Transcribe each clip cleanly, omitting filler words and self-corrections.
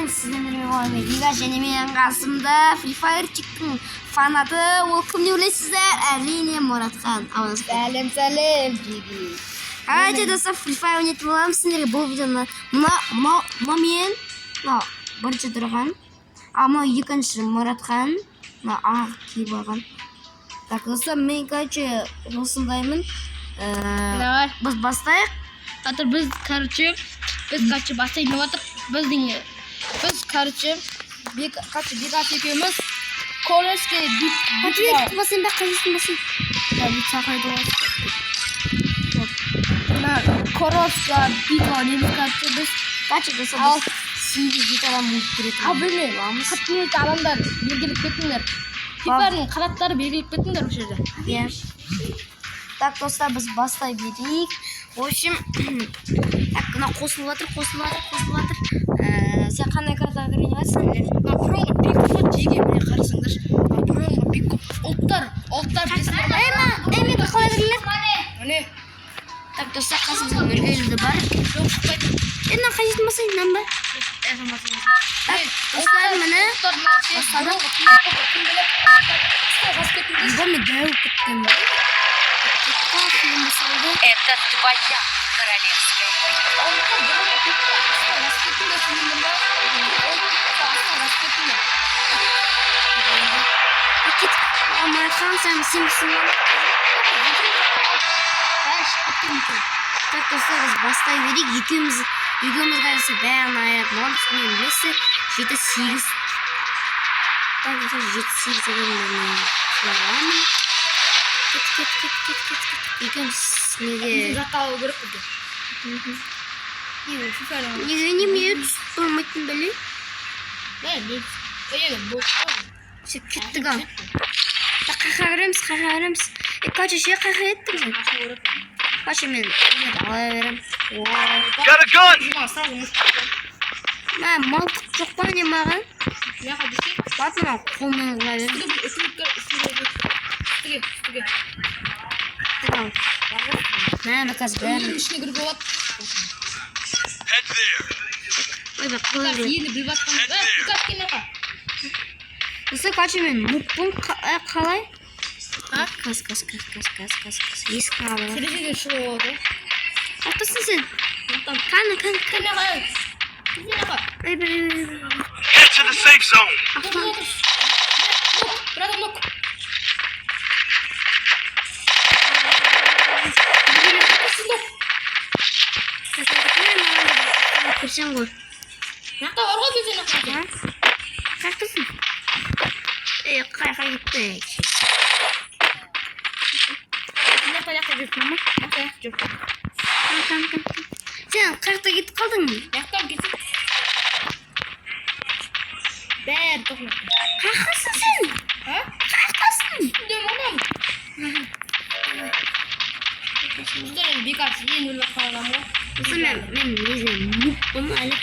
сіздермен Вига және менің қасымда Free Fire чиктің фанаты, ол кім деп ойлайсыздар? Әрине Мұратхан. Сәлем Биги. Айта достар, Free Fire ойнайтын боламыз. Сіздерге бұл видеоны мен бірінші тұрған, мынау екінші Мұратхан, ақ киіп алған. Так, достар, мен осындаймын. Біз бастайық. Біз бастайын отыр. Біз Бекас екеуміз колледжге Басын бақ қажесын басын. сақайды ғой. Коровка, Бика, неміз кәртше біз достар, сегіз адам өтіретін. білмеймін. Қатынет адамдар белгілік кетіңдер. Фифаның қанаттары белгілік кетіңдер бұл жерде. Так, достар, біз бастай берейік. В общем, так, мына қосылып жатыр. Сен қандай картаға кірген аласың? Промо бик жеге міне қарасаңдар. Промо бик ұлттар Мен қалай кірген? Міне. Так, достар, қасымызға мөргейлді бар. Жоқ шықпайды. Мына қажетін басайын, мынан ба? Так, достар, міне. Мен дәу күттім. Это твоя королевская Мұратхан, сен сенбісің ба? Так, достар, біз бастай берейік. Екеуміз қайсы бәрін аяқ боламыз. Мен білесі 7-8. Так, достар, 7-8 адамдармен сұлағаламын. Кет. Екеуміз неге... Жаттауы көріп бізде. Неге неме түсіп тұрмайтын бәле? Все, кеттік ал. Қақа кіреміз. Қача ше қақа еттік мен. Қача мен ала берем. Got a gun! Малтық жоқ па не маған? Батына қолмен ұла берем. Үстіге. Қазір бәрін. Ішіне кіріп болады. Head there. Ойбай, қолай берем. Ені біліп атқан. Бекас кемеға. Осы қача мен мұқпын қалай? Қас. Есік қалай. Терезеге шығып болады. Аттасың сен? Қаны. Кемеға. Get to the safe zone. Bir adam nok. Көрсен ғой. Нақта бар ғой бізде нақта. Қақтысың? Қайқа кетті. Нақта жүріп. Сен қайқта кетіп қалдың? Нақта кетіп. Бәрі тоқнақта. Қайқасың сен? Қайқасың? Дөм онам. Үстірін Бекас ең өліп қалған ғой. Мен мұқпын әлі.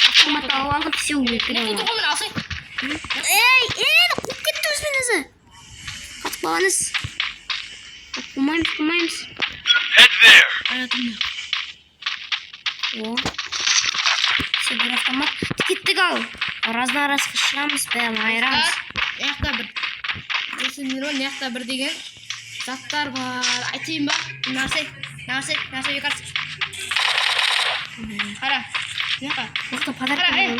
Ақыма тауып алып, все өлтіріп алып. Тоқымын алсай. Қуып кетті өзімен өзі. Қатып қалғаныз. Қумаймыз. Head there. Аятымда. Все, бір автомат. Кеттік ал. Разна-разға шығамыз, бәрін айырамыз. Нақта бір. Нақта бір деген заттар бар. Айтайын ба? Нарсай Бекас. Қара. Нақта. Мықты подарок Қара, беремін.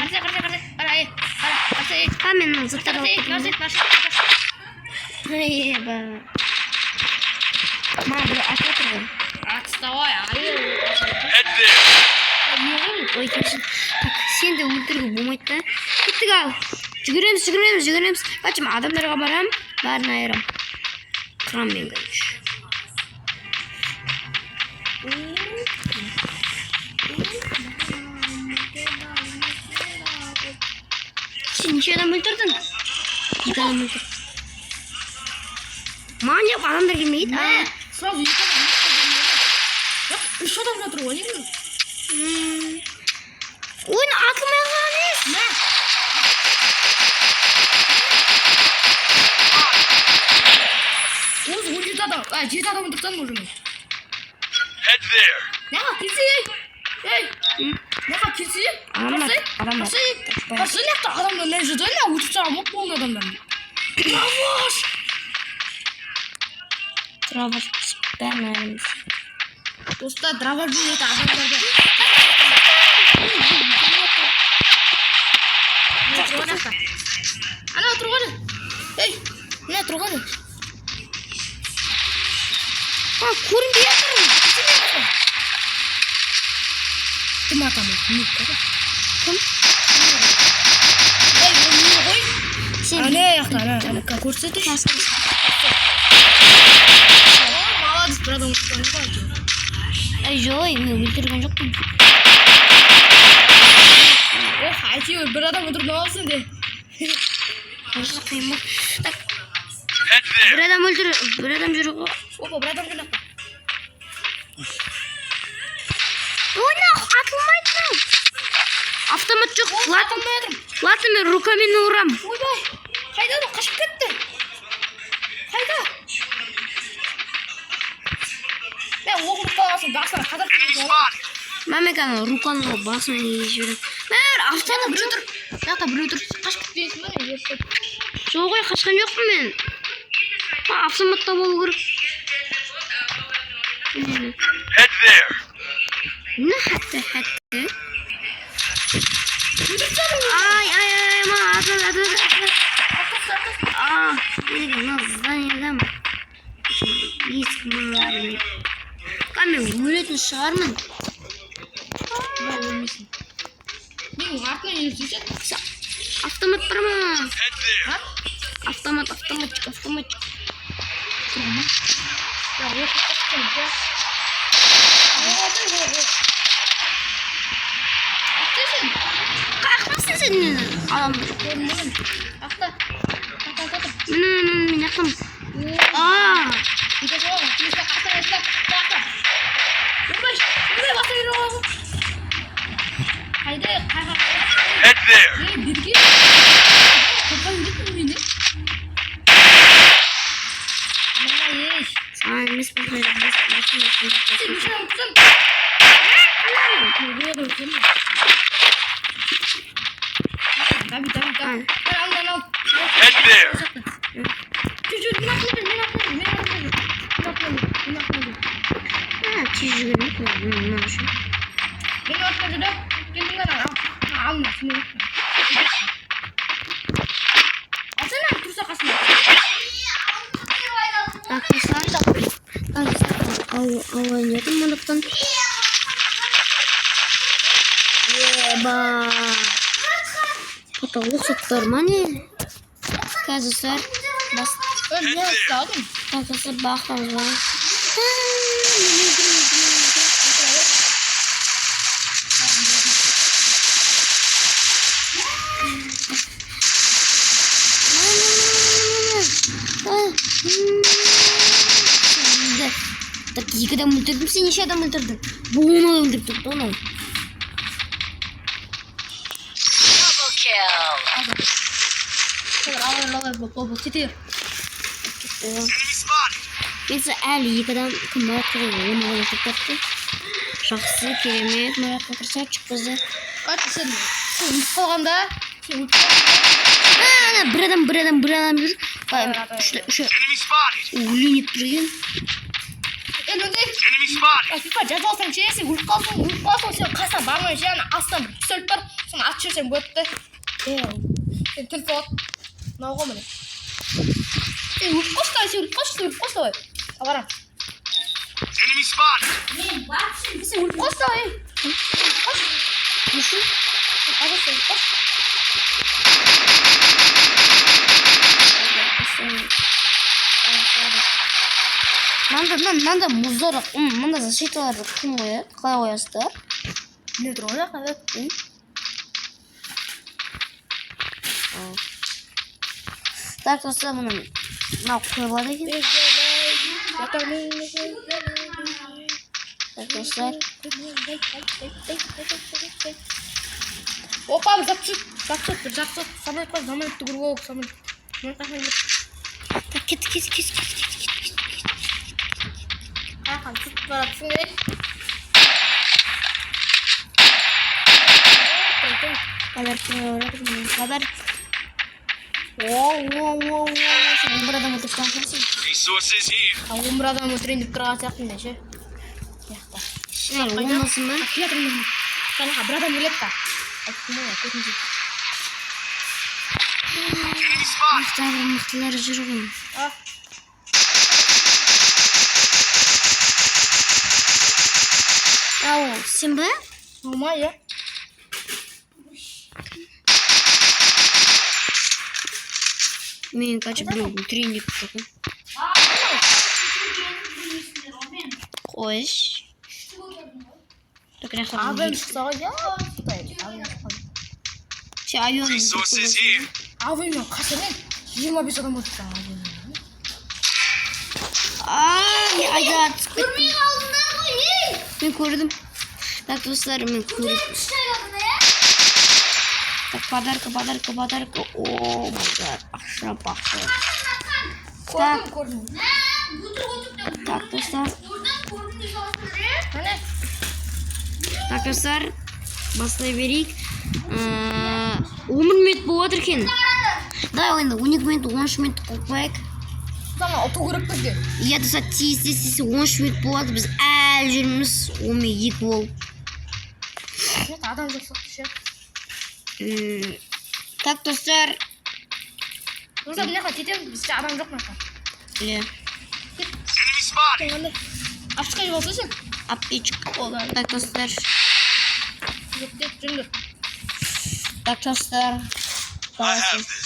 қара. Мен заттар алып Нарсай. Маған бір атып отыр ғой. Отставай, Head there. Ой, кешір. Так, сен де өлтіруге болмайды да. Кеттік ал. Жүгіреміз. Қачым адамдарға барам, бәрін айырам. Қырам мен көріш. Сен неше адам өлтірдің? 2 адам өлтірдің. Маған жоқ, адамдар келмейді. сразу 2 адам. Жоқ, 3 адам жатыр ғой, не керек? Ойын атылмай қалған емес. Осы 17 адам. 7 адам тұрсаң уже. Head there. Наға келсе. Наға келсе. Адамдар Personelta adamlar ne yüzünden ne uçacağı mutlu oluyor adamlar. Yavaş. Trabos vermeyelim. Dostlar driver bir yedi adamlarda. Ana oturganı. Hey. Ne oturganı? Ha kurun bir yatarım. Kim atamı? Kim? Hey bunu koy. Sen Ne yakar ha? Ana korseti. Молодец, брат, он что не хочет. Joy mi bildirgen yok mu? O hayır, bir adam otur ne olsun de. Nasıl kıyma? Tak. Head there. Bir adam jürü. Opa, bir adam kena. Oyna atılmaydı. Avtomat yok. Latam baydım. Latın rukami nuram. Oy bay. Hayda da kaçıp gitti. Hayda. Ben oğlum falasın. Baksana kadar Enemy kıyım. spotted. Memekan rukan basma yiyişiyorum. Mer avtomat Bir yok. otur. Ya da bir otur. Kaçıp gitti. Ne yapıyorsun? Soğuğa kaçkan yok mu men? Ha avtomatta bol gerek. Head there. Ne hatta. Ay ama atıl. Ah, ne nazdan yedim. Hiç mi? Kami vuruyorsun şarmın. Ben ölmüşsün. Benim harfle yürüyecek. Avtomat var mı? Head there. Avtomat. Ya yok kaçtım ya. Ateşin. Kalkmasın senin. Adam. Akta. Ne yakın. Aa. Bir de sonra bir de akta. Yavaş. Buraya basıyorum. Haydi. Head there. Ne bir ki? Kafayı yedin mi? Nice. Ay mis bakayım. Sen bir şey yaptın. Buraya döndüm. Tabii. Al. Head there. Çocuğu ne yapmadın? Ha çizgilik var. Ne olmuş? Beni atmadı da. Kendin kadar al. Alma şunu. Alsana tursa kasma. Arkadaşlar oynadım bundan. Yeba. Потолок сотормани. Arkadaşlar bas. Öyle lazım. Arkadaşlar bakın. Так iki adam öldürdüm, sen iki adam öldürdün. Bunu öldürdüm, bunu. Double kill. Al baba titir. Enemy spotted. Mesela Ali iki adam kımbar kırıyor, bunu öldürdüm. Şahsı keremet, merak ettirse çıkızı. Kaç sen? Kalganda. Ana bir adam yürü. Şu Enemy spotted. uğurlayıp duruyor. Önünde. Enemy spotted. Ya FIFA ceza olsan şeysi ulkalsın sen kasan barman şey aslan bir pisört var. Sonra açıyorsun bu ötte. Sen telefon. Ne oldu mu? Sen ulkosta. Avara. Enemy spotted. Sen ulkosta. Düşün. Hadi sen ulkosta. Manda muzlar, manda защиталар кім қояды? Қалай қоясыздар? Ne drone kadar? Так, осы мұны мынау қойылады екен. Arkadaşlar. Опа, запчут. Самолет қой, самолетті көріп самолет. Так, кет. Ақан түсіп баратсың ей. Kabar. Wow. Sen bir adam oturup kalkarsın. Resources here. Он бір адам өлтірейін деп тұрған сияқтымын ше. Olmasın mı? Жаңағы бір адам өледі та. Айттым ғой, төртінші. Enemy spot. Mıhtıları жүргін. А, Ау, сен бі? болмай, иә. Мен қачып біреу өлтірейін деп тұрмын. Қойш. Абым шықса ғой, иә. Сен авион. Resources here. Абыммен қасымен 25 адам өлтірді. Ay ayda Görmeyi aldın mı? Ben korudum. Так, dostlar, ben korudum. Так, подарка. О, май гад. Aşağı bakın. Көрдім. Так, dostlar. Қане? Так, dostlar. Бастай берейік. 10 минут болып отыр екен. Да, енді 12 минут, 13 минут қойып қояйық. Сама оту керек бізге. Я достар тез 13 минут болады. Біз әлі жүрміз. 12 болып. Адам жоқ соқты ше. Так, достар. Мұнда мына жаққа кетеміз, бізде адам жоқ мына жаққа. Иә. Enemy spotted. Қандай? Ашыққа жібалса сен? Аптечка. Так, достар. Жоқ деп жүріңдер. Так, достар. I have this.